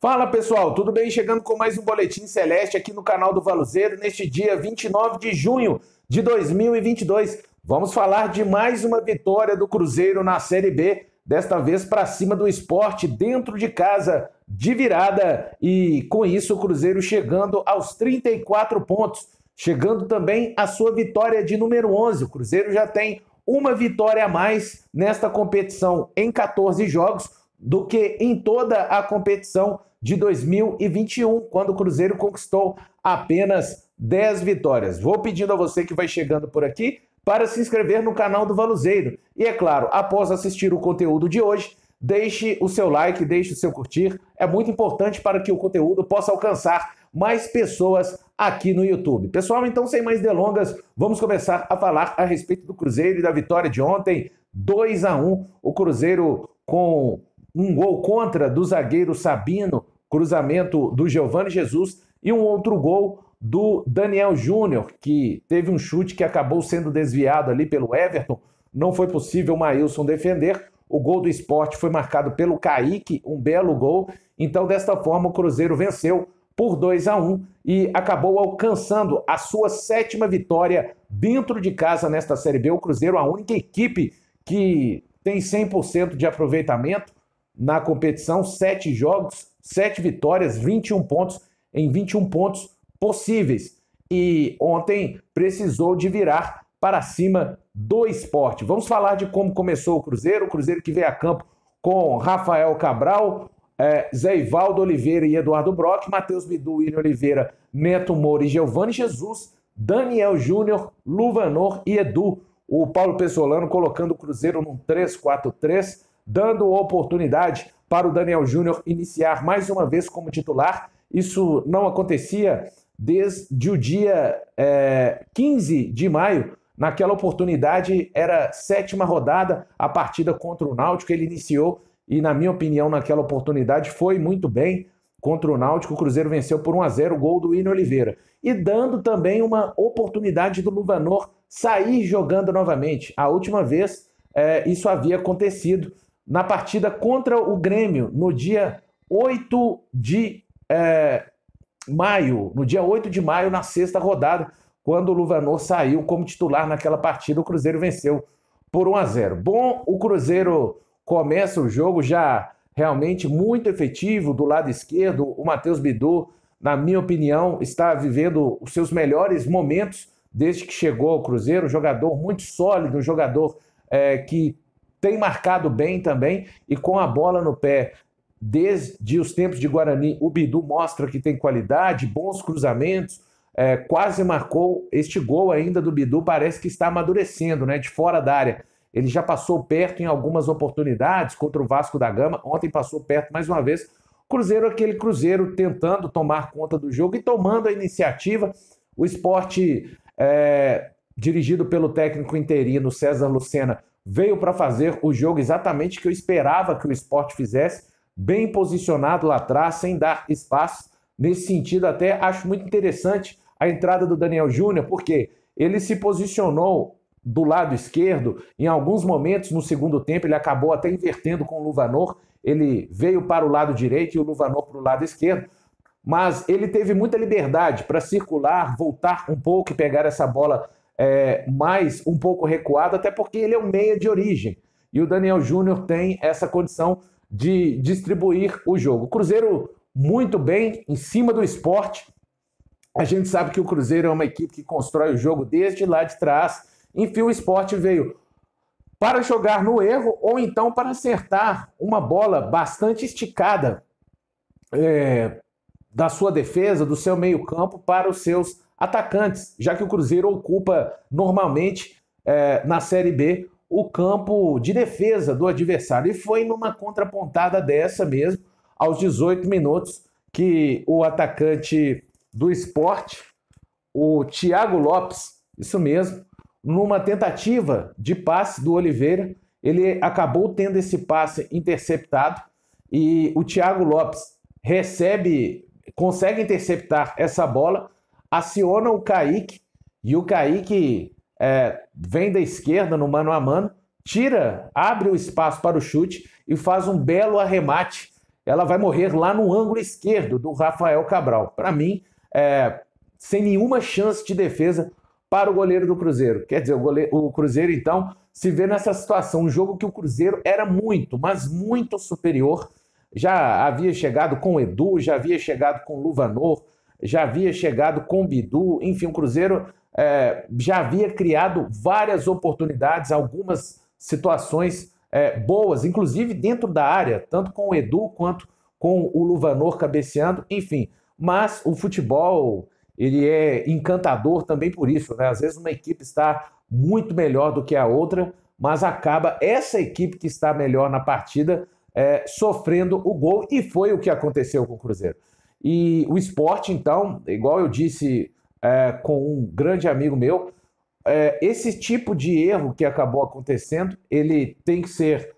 Fala pessoal, tudo bem? Chegando com mais um Boletim Celeste aqui no canal do Valuzeiro, neste dia 29 de junho de 2022. Vamos falar de mais uma vitória do Cruzeiro na Série B, desta vez para cima do Sport, dentro de casa, de virada. E com isso o Cruzeiro chegando aos 34 pontos, chegando também a sua vitória de número 11. O Cruzeiro já tem uma vitória a mais nesta competição em 14 jogos do que em toda a competição de 2021, quando o Cruzeiro conquistou apenas 10 vitórias. Vou pedindo a você que vai chegando por aqui para se inscrever no canal do Valuzeiro. E é claro, após assistir o conteúdo de hoje, deixe o seu like, deixe o seu curtir. É muito importante para que o conteúdo possa alcançar mais pessoas aqui no YouTube. Pessoal, então sem mais delongas, vamos começar a falar a respeito do Cruzeiro e da vitória de ontem, 2-1. O Cruzeiro com um gol contra do zagueiro Sabino, cruzamento do Giovani Jesus, e um outro gol do Daniel Júnior, que teve um chute que acabou sendo desviado ali pelo Everton. Não foi possível o Maílson defender. O gol do Sport foi marcado pelo Kaique, um belo gol. Então, desta forma, o Cruzeiro venceu por 2-1 e acabou alcançando a sua 7ª vitória dentro de casa nesta Série B. O Cruzeiro, a única equipe que tem 100% de aproveitamento na competição, 7 jogos, 7 vitórias, 21 pontos em 21 pontos possíveis. E ontem precisou de virar para cima do Sport. Vamos falar de como começou o Cruzeiro que veio a campo com Rafael Cabral, Zé Ivaldo Oliveira e Eduardo Brock, Matheus Bidu, William Oliveira, Neto Moura e Giovani Jesus, Daniel Júnior, Luvanor e Edu. O Paulo Pessolano colocando o Cruzeiro num 3-4-3, dando oportunidade para o Daniel Júnior iniciar mais uma vez como titular. Isso não acontecia desde o dia 15 de maio. Naquela oportunidade era 7ª rodada, a partida contra o Náutico. Ele iniciou e, na minha opinião, naquela oportunidade foi muito bem contra o Náutico. O Cruzeiro venceu por 1-0, o gol do William Oliveira. E dando também uma oportunidade do Luvanor sair jogando novamente. A última vez isso havia acontecido na partida contra o Grêmio, no dia 8 de maio, na 6ª rodada, quando o Luvanor saiu como titular naquela partida. O Cruzeiro venceu por 1-0. Bom, o Cruzeiro começa o jogo já realmente muito efetivo do lado esquerdo. O Matheus Bidu, na minha opinião, está vivendo os seus melhores momentos desde que chegou ao Cruzeiro. Um jogador muito sólido, um jogador que tem marcado bem também, e com a bola no pé desde os tempos de Guarani, o Bidu mostra que tem qualidade, bons cruzamentos, quase marcou este gol ainda do Bidu, parece que está amadurecendo, né, de fora da área. Ele já passou perto em algumas oportunidades contra o Vasco da Gama, ontem passou perto mais uma vez. Cruzeiro, aquele Cruzeiro tentando tomar conta do jogo e tomando a iniciativa. O Sport, dirigido pelo técnico interino César Lucena, veio para fazer o jogo exatamente que eu esperava que o Sport fizesse, bem posicionado lá atrás, sem dar espaço. Nesse sentido, até acho muito interessante a entrada do Daniel Júnior, porque ele se posicionou do lado esquerdo. Em alguns momentos no segundo tempo, ele acabou até invertendo com o Luvanor. Ele veio para o lado direito e o Luvanor para o lado esquerdo. Mas ele teve muita liberdade para circular, voltar um pouco e pegar essa bola mais um pouco recuado, até porque ele é um meia de origem. E o Daniel Júnior tem essa condição de distribuir o jogo. O Cruzeiro muito bem em cima do Sport. A gente sabe que o Cruzeiro é uma equipe que constrói o jogo desde lá de trás. Enfim, o Sport veio para jogar no erro ou então para acertar uma bola bastante esticada da sua defesa, do seu meio-campo para os seus atacantes, já que o Cruzeiro ocupa normalmente na Série B o campo de defesa do adversário. E foi numa contrapontada dessa mesmo, aos 18 minutos, que o atacante do Sport, o Thiago Lopes, isso mesmo, numa tentativa de passe do Oliveira, ele acabou tendo esse passe interceptado e o Thiago Lopes consegue interceptar essa bola, aciona o Kaique, e o Kaique vem da esquerda no mano a mano, abre o espaço para o chute e faz um belo arremate ela vai morrer lá no ângulo esquerdo do Rafael Cabral. Para mim, sem nenhuma chance de defesa para o goleiro do Cruzeiro. Quer dizer, o Cruzeiro, então, se vê nessa situação. Um jogo que o Cruzeiro era muito, mas muito superior. Já havia chegado com o Edu, já havia chegado com o Luvanor, já havia chegado com o Bidu. Enfim, o Cruzeiro já havia criado várias oportunidades, algumas situações boas, inclusive dentro da área, tanto com o Edu quanto com o Luvanor cabeceando. Enfim, mas o futebol, ele é encantador também por isso, né? Às vezes uma equipe está muito melhor do que a outra, mas acaba essa equipe que está melhor na partida sofrendo o gol, e foi o que aconteceu com o Cruzeiro. E o Sport, então, igual eu disse com um grande amigo meu, esse tipo de erro que acabou acontecendo, ele tem que ser,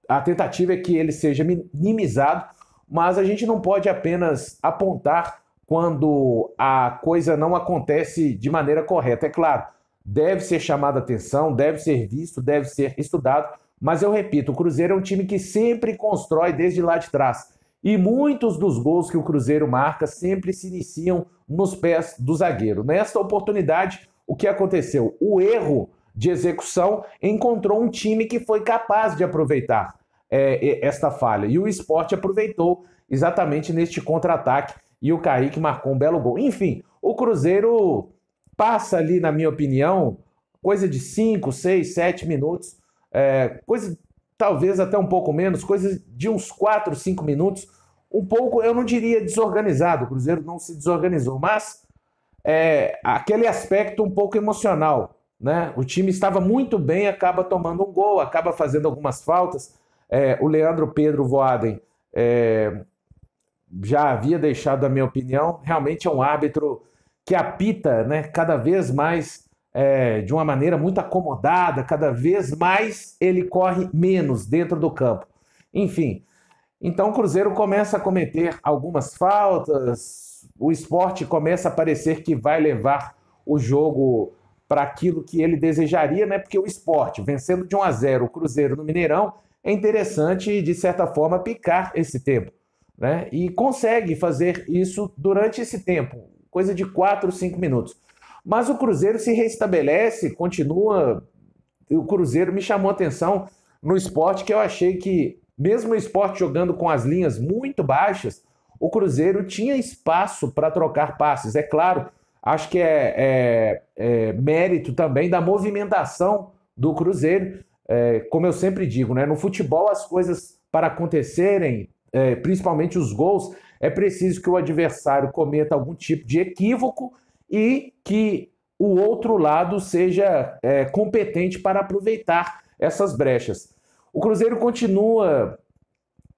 a tentativa é que ele seja minimizado, mas a gente não pode apenas apontar quando a coisa não acontece de maneira correta. É claro, deve ser chamada atenção, deve ser visto, deve ser estudado, mas eu repito, o Cruzeiro é um time que sempre constrói desde lá de trás. E muitos dos gols que o Cruzeiro marca sempre se iniciam nos pés do zagueiro. Nesta oportunidade, o que aconteceu? O erro de execução encontrou um time que foi capaz de aproveitar esta falha. E o Sport aproveitou exatamente neste contra-ataque e o Kaique marcou um belo gol. Enfim, o Cruzeiro passa ali, na minha opinião, coisa de 5, 6, 7 minutos, coisa talvez até um pouco menos, coisa de uns 4, 5 minutos, um pouco, eu não diria desorganizado, o Cruzeiro não se desorganizou, mas aquele aspecto um pouco emocional, né? O time estava muito bem, acaba tomando um gol, acaba fazendo algumas faltas. O Leandro Pedro Voaden já havia deixado a minha opinião, realmente é um árbitro que apita, né, cada vez mais de uma maneira muito acomodada, cada vez mais ele corre menos dentro do campo. Enfim, então o Cruzeiro começa a cometer algumas faltas, o Sport começa a parecer que vai levar o jogo para aquilo que ele desejaria, né? Porque o Sport, vencendo de 1-0 o Cruzeiro no Mineirão, é interessante, de certa forma, picar esse tempo, né? E consegue fazer isso durante esse tempo, coisa de 4, 5 minutos. Mas o Cruzeiro se restabelece, continua. O Cruzeiro me chamou a atenção no Sport, que eu achei que, mesmo o Sport jogando com as linhas muito baixas, o Cruzeiro tinha espaço para trocar passes. É claro, acho que é mérito também da movimentação do Cruzeiro. Como eu sempre digo, né? No futebol, as coisas para acontecerem, principalmente os gols, é preciso que o adversário cometa algum tipo de equívoco e que o outro lado seja competente para aproveitar essas brechas. O Cruzeiro continua,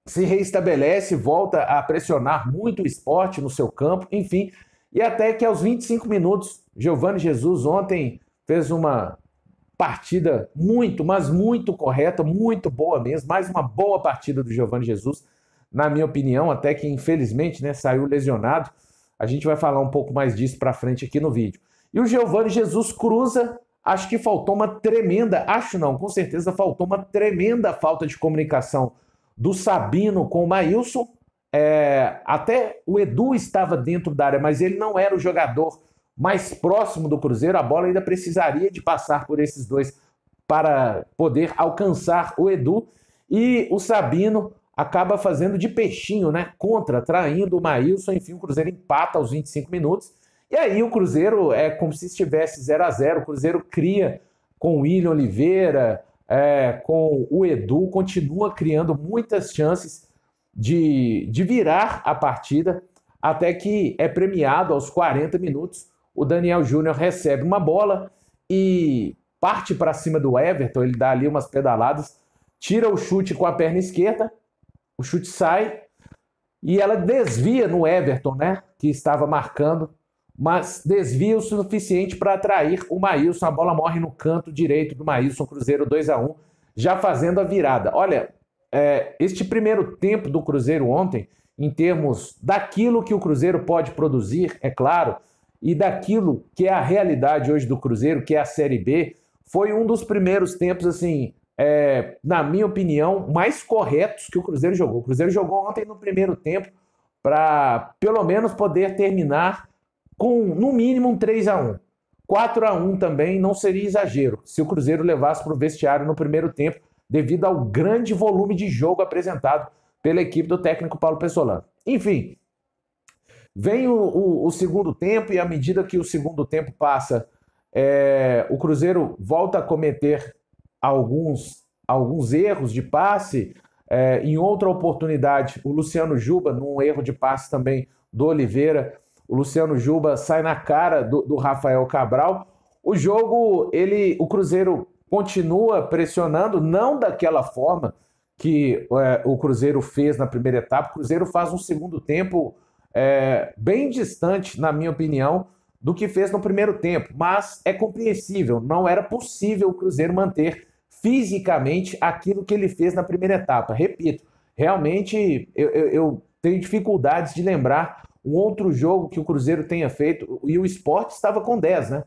se reestabelece, volta a pressionar muito o Sport no seu campo, enfim, e até que aos 25 minutos, Geovani Jesus ontem fez uma partida muito, mas muito correta, muito boa mesmo, mais uma boa partida do Geovani Jesus, na minha opinião, até que infelizmente, né, saiu lesionado. A gente vai falar um pouco mais disso para frente aqui no vídeo. E o Geovani Jesus cruza, acho que faltou uma tremenda, acho não, com certeza faltou uma tremenda falta de comunicação do Sabino com o Maílson. Até o Edu estava dentro da área, mas ele não era o jogador mais próximo do Cruzeiro. A bola ainda precisaria de passar por esses dois para poder alcançar o Edu. E o Sabino acaba fazendo de peixinho, né? Traindo o Maílson. Enfim, o Cruzeiro empata aos 25 minutos. E aí o Cruzeiro é como se estivesse 0-0. O Cruzeiro cria com o William Oliveira, com o Edu, continua criando muitas chances de virar a partida, até que é premiado aos 40 minutos. O Daniel Júnior recebe uma bola e parte para cima do Everton, ele dá ali umas pedaladas, tira o chute com a perna esquerda, o chute sai e ela desvia no Everton, né, que estava marcando, mas desvia o suficiente para atrair o Maílson. A bola morre no canto direito do Maílson, Cruzeiro 2-1, já fazendo a virada. Olha, este primeiro tempo do Cruzeiro ontem, em termos daquilo que o Cruzeiro pode produzir, é claro, e daquilo que é a realidade hoje do Cruzeiro, que é a Série B, foi um dos primeiros tempos, assim, na minha opinião, mais corretos que o Cruzeiro jogou. O Cruzeiro jogou ontem no primeiro tempo para, pelo menos, poder terminar com, no mínimo, um 3-1. 4-1 também não seria exagero se o Cruzeiro levasse para o vestiário no primeiro tempo, devido ao grande volume de jogo apresentado pela equipe do técnico Paulo Pessolano. Enfim, vem o segundo tempo e à medida que o segundo tempo passa, o Cruzeiro volta a cometer alguns erros de passe. Em outra oportunidade, o Luciano Juba, num erro de passe também do Oliveira, o Luciano Juba sai na cara do Rafael Cabral. O jogo, o Cruzeiro continua pressionando, não daquela forma que o Cruzeiro fez na primeira etapa. O Cruzeiro faz um segundo tempo bem distante, na minha opinião, do que fez no primeiro tempo, mas é compreensível, não era possível o Cruzeiro manter fisicamente aquilo que ele fez na primeira etapa. Repito, realmente eu tenho dificuldades de lembrar um outro jogo que o Cruzeiro tenha feito, e o Sport estava com 10, né?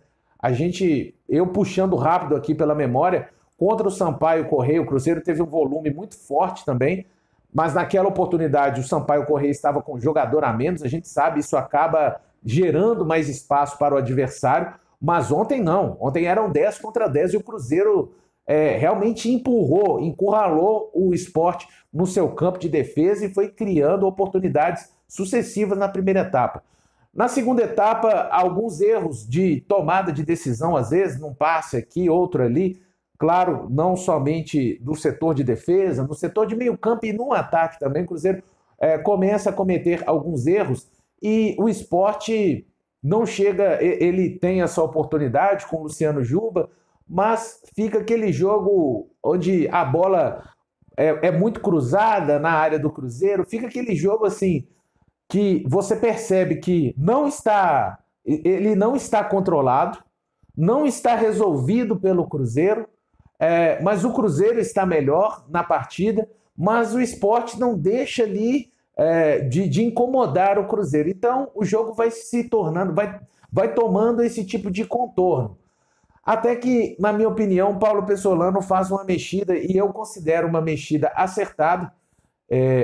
Eu puxando rápido aqui pela memória, contra o Sampaio Corrêa, o Cruzeiro teve um volume muito forte também, mas naquela oportunidade o Sampaio Corrêa estava com um jogador a menos, a gente sabe, isso acaba gerando mais espaço para o adversário, mas ontem não, ontem eram 10 contra 10 e o Cruzeiro realmente encurralou o Sport no seu campo de defesa e foi criando oportunidades sucessivas na primeira etapa. Na segunda etapa, alguns erros de tomada de decisão, às vezes, num passe aqui, outro ali, claro, não somente do setor de defesa, no setor de meio campo e no ataque também, o Cruzeiro começa a cometer alguns erros e o Sport não chega, ele tem essa oportunidade com o Luciano Juba, mas fica aquele jogo onde a bola é muito cruzada na área do Cruzeiro, fica aquele jogo assim que você percebe que ele não está controlado, não está resolvido pelo Cruzeiro, mas o Cruzeiro está melhor na partida, mas o Sport não deixa ali de incomodar o Cruzeiro. Então o jogo vai se tornando, vai tomando esse tipo de contorno. Até que, na minha opinião, Paulo Pessolano faz uma mexida, e eu considero uma mexida acertada.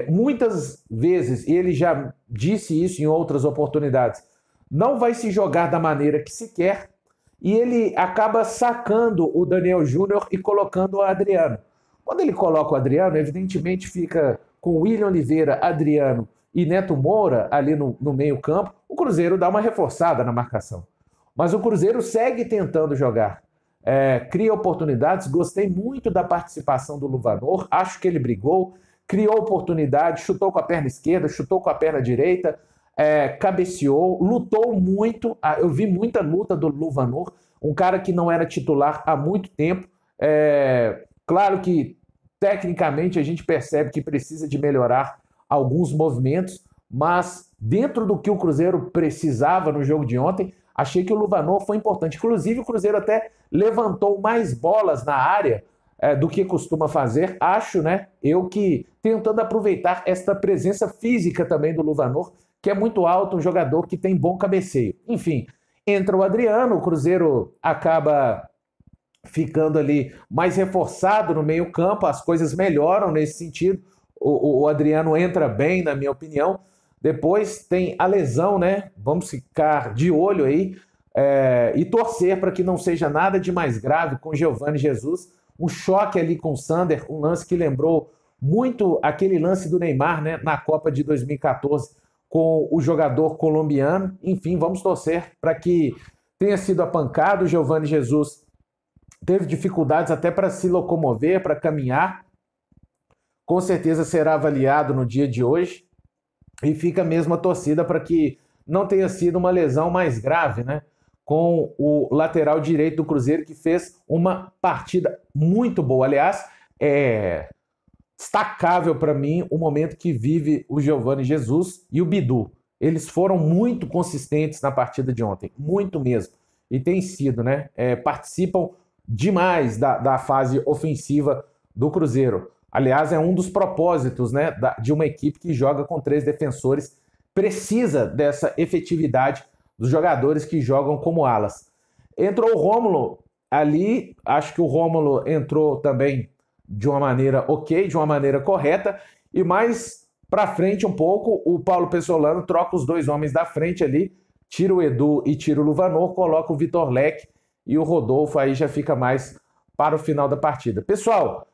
Muitas vezes, e ele já disse isso em outras oportunidades, não vai se jogar da maneira que se quer, e ele acaba sacando o Daniel Júnior e colocando o Adriano. Quando ele coloca o Adriano, evidentemente fica com William Oliveira, Adriano e Neto Moura ali no meio campo, o Cruzeiro dá uma reforçada na marcação. Mas o Cruzeiro segue tentando jogar, cria oportunidades. Gostei muito da participação do Luvanor, acho que ele brigou, criou oportunidade, chutou com a perna esquerda, chutou com a perna direita, cabeceou, lutou muito. Eu vi muita luta do Luvanor, um cara que não era titular há muito tempo. Claro que tecnicamente a gente percebe que precisa de melhorar alguns movimentos, mas dentro do que o Cruzeiro precisava no jogo de ontem, achei que o Luvanor foi importante. Inclusive o Cruzeiro até levantou mais bolas na área do que costuma fazer, acho, né? Eu que tentando aproveitar esta presença física também do Luvanor, que é muito alto, um jogador que tem bom cabeceio. Enfim, entra o Adriano, o Cruzeiro acaba ficando ali mais reforçado no meio campo, as coisas melhoram nesse sentido, o Adriano entra bem, na minha opinião. Depois tem a lesão, né? Vamos ficar de olho aí e torcer para que não seja nada de mais grave com Giovani Jesus. Um choque ali com o Sander, um lance que lembrou muito aquele lance do Neymar, né, na Copa de 2014 com o jogador colombiano. Enfim, vamos torcer para que tenha sido apancado. O Giovani Jesus teve dificuldades até para se locomover, para caminhar. Com certeza será avaliado no dia de hoje. E fica mesmo a torcida para que não tenha sido uma lesão mais grave, né? Com o lateral direito do Cruzeiro, que fez uma partida muito boa. Aliás, é destacável para mim o momento que vive o Giovani Jesus e o Bidu. Eles foram muito consistentes na partida de ontem, muito mesmo. E tem sido, né? Participam demais da fase ofensiva do Cruzeiro. Aliás, é um dos propósitos, né, de uma equipe que joga com 3 defensores, precisa dessa efetividade dos jogadores que jogam como alas. Entrou o Rômulo ali, acho que o Rômulo entrou também de uma maneira ok, de uma maneira correta, e mais para frente um pouco, o Paulo Pessolano troca os dois homens da frente ali, tira o Edu e tira o Luvanor, coloca o Vitor Leque e o Rodolfo aí já fica mais para o final da partida. Pessoal,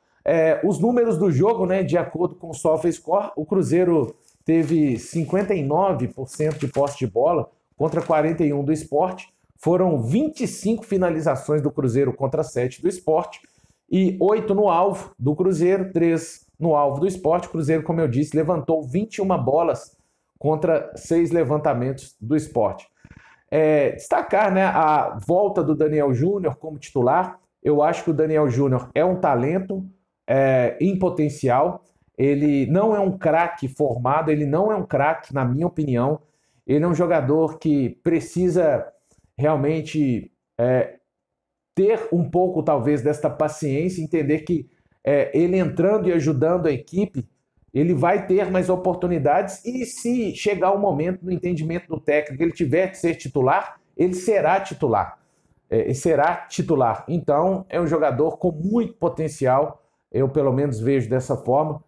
os números do jogo, né, de acordo com o SofaScore, o Cruzeiro teve 59% de posse de bola contra 41% do Sport. Foram 25 finalizações do Cruzeiro contra 7 do Sport e 8 no alvo do Cruzeiro, 3 no alvo do Sport. O Cruzeiro, como eu disse, levantou 21 bolas contra 6 levantamentos do Sport. Destacar, né, a volta do Daniel Júnior como titular. Eu acho que o Daniel Júnior é um talento em potencial. Ele não é um craque formado, ele não é um craque, na minha opinião. Ele é um jogador que precisa realmente ter um pouco, talvez, desta paciência, entender que ele entrando e ajudando a equipe, ele vai ter mais oportunidades e se chegar o momento, no entendimento do técnico, ele tiver que ser titular, ele será titular. Então, é um jogador com muito potencial, eu pelo menos vejo dessa forma.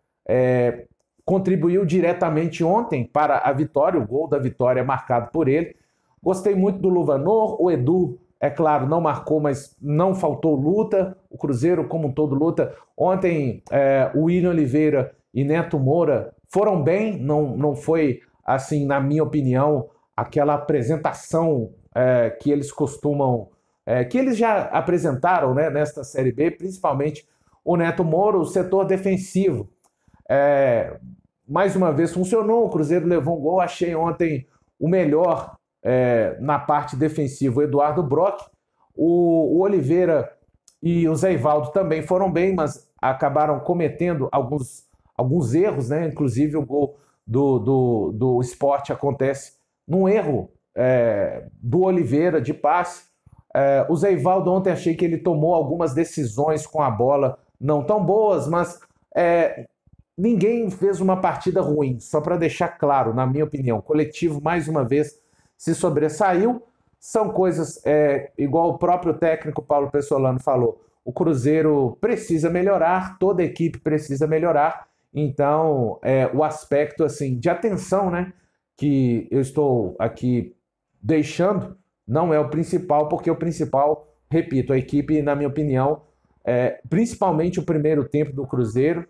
Contribuiu diretamente ontem para a vitória, o gol da vitória é marcado por ele. Gostei muito do Luvanor, o Edu, é claro, não marcou, mas não faltou luta, o Cruzeiro como um todo luta. Ontem o William Oliveira e Neto Moura foram bem, não foi, assim, na minha opinião, aquela apresentação que eles costumam, que eles já apresentaram, né, nesta Série B, principalmente o Neto Moura, o setor defensivo. Mais uma vez funcionou, o Cruzeiro levou um gol, achei ontem o melhor na parte defensiva, o Eduardo Brock. O Oliveira e o Zé Ivaldo também foram bem, mas acabaram cometendo alguns erros, né? Inclusive o gol do Sport acontece num erro do Oliveira de passe. O Zé Ivaldo ontem achei que ele tomou algumas decisões com a bola não tão boas, mas ninguém fez uma partida ruim, só para deixar claro, na minha opinião. O coletivo, mais uma vez, se sobressaiu. São coisas, igual o próprio técnico Paulo Pessolano falou, o Cruzeiro precisa melhorar, toda a equipe precisa melhorar. Então, o aspecto assim, de atenção, né, que eu estou aqui deixando, não é o principal, porque o principal, repito, a equipe, na minha opinião, principalmente o primeiro tempo do Cruzeiro,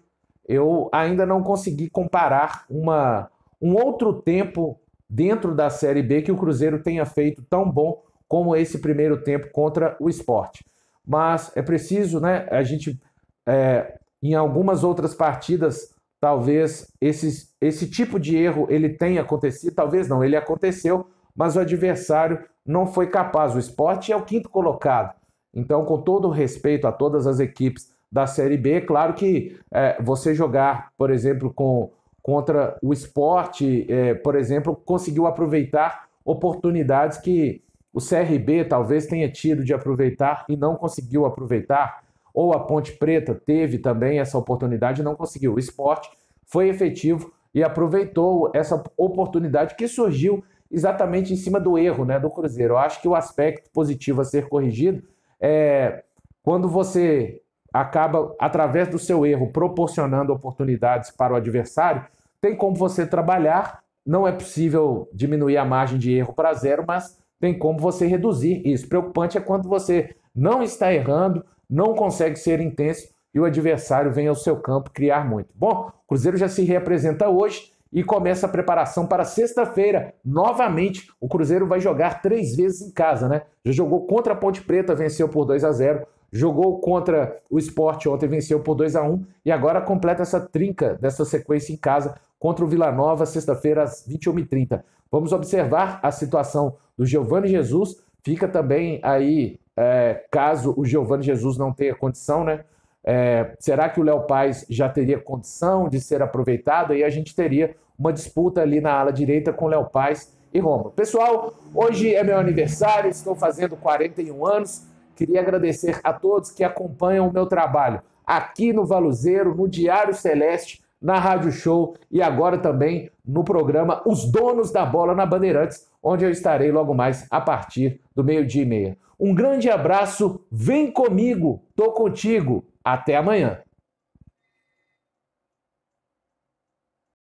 eu ainda não consegui comparar um outro tempo dentro da Série B que o Cruzeiro tenha feito tão bom como esse primeiro tempo contra o Sport. Mas é preciso, né, a gente, em algumas outras partidas, talvez esse tipo de erro ele tenha acontecido, talvez não, ele aconteceu, mas o adversário não foi capaz. O Sport é o 5º colocado. Então, com todo o respeito a todas as equipes da Série B, é claro que você jogar, por exemplo, contra o Sport, por exemplo, conseguiu aproveitar oportunidades que o CRB talvez tenha tido de aproveitar e não conseguiu aproveitar, ou a Ponte Preta teve também essa oportunidade e não conseguiu. O Sport foi efetivo e aproveitou essa oportunidade que surgiu exatamente em cima do erro, né, do Cruzeiro. Eu acho que o aspecto positivo a ser corrigido é quando você acaba, através do seu erro, proporcionando oportunidades para o adversário, tem como você trabalhar. Não é possível diminuir a margem de erro para 0, mas tem como você reduzir isso. Preocupante é quando você não está errando, não consegue ser intenso e o adversário vem ao seu campo criar muito. Bom, o Cruzeiro já se reapresenta hoje e começa a preparação para sexta-feira. Novamente, o Cruzeiro vai jogar 3 vezes em casa, né? Já jogou contra a Ponte Preta, venceu por 2-0. Jogou contra o Sport ontem, venceu por 2-1. E agora completa essa trinca dessa sequência em casa contra o Vila Nova, sexta-feira, às 21h30. Vamos observar a situação do Giovani Jesus. Fica também aí, caso o Giovani Jesus não tenha condição, né? Será que o Léo Paz já teria condição de ser aproveitado? Aí a gente teria uma disputa ali na ala direita com Léo Paz e Rômulo. Pessoal, hoje é meu aniversário, estou fazendo 41 anos. Queria agradecer a todos que acompanham o meu trabalho aqui no Valuzeiro, no Diário Celeste, na Rádio Show e agora também no programa Os Donos da Bola na Bandeirantes, onde eu estarei logo mais a partir do 12h30. Um grande abraço, vem comigo, tô contigo, até amanhã.